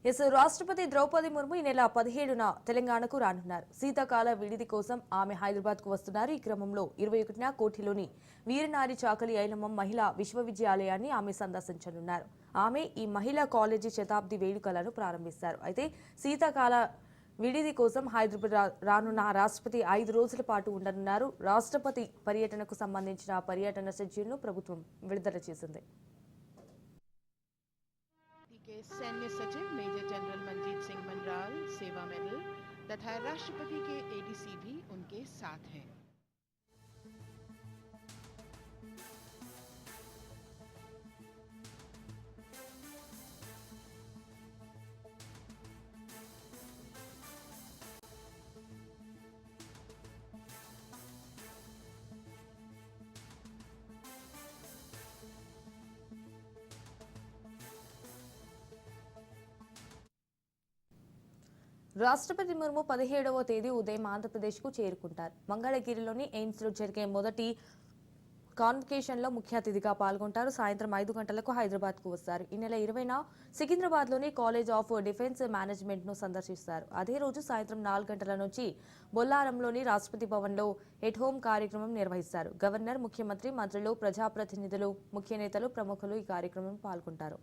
రాష్ట్రపతి ద్రౌపది ముర్ము ఈ నెల 17న తెలంగాణకు రానున్నారు. శీతాకాల విడిది కోసం ఆమె హైదరాబాద్కు వస్తున్నారు. ఈ క్రమంలో 21న కోఠిలోని వీరనారి చాకలి ఐలమ్మ మహిళా విశ్వవిద్యాలయాన్ని ఆమె సందర్శించనున్నారు. ఆమె ఈ మహిళా కాలేజీ శతాబ్ది వేడుకలను ప్రారంభిస్తారు. అయితే శీతాకాల విడిది కోసం హైదరాబాద్ రానున్న రాష్ట్రపతి 5 రోజుల పాటు ఉండనున్నారు. రాష్ట్రపతి పర్యటనకు సంబంధించిన పర్యటన షెడ్యూల్ను ప్రభుత్వం విడుదల చేసింది. के सैन्य सचिव मेजर जनरल मनजीत सिंह मनराल सेवा मेडल तथा राष्ट्रपति के एडीसी भी उनके साथ हैं। రాష్ట్రపతి ముర్ము 17వ తేదీ ఉదయం ఆంధ్రప్రదేశ్కు చేరుకుంటారు. మంగళగిరిలోని ఎయిమ్స్లో జరిగే మొదటి కాన్వకేషన్లో ముఖ్య అతిథిగా పాల్గొంటారు. సాయంత్రం 5 గంటలకు హైదరాబాద్కు వస్తారు. ఈ నెల 20న సికింద్రాబాద్లోని కాలేజ్ ఆఫ్ డిఫెన్స్ మేనేజ్మెంట్ను సందర్శిస్తారు. అదే రోజు సాయంత్రం 4 గంటల నుంచి బొల్లారంలోని రాష్ట్రపతి భవన్లో ఎట్ హోమ్ కార్యక్రమం నిర్వహిస్తారు. గవర్నర్, ముఖ్యమంత్రి, మంత్రులు, ప్రజాప్రతినిధులు, ముఖ్య నేతలు, ప్రముఖులు ఈ కార్యక్రమం పాల్గొంటారు.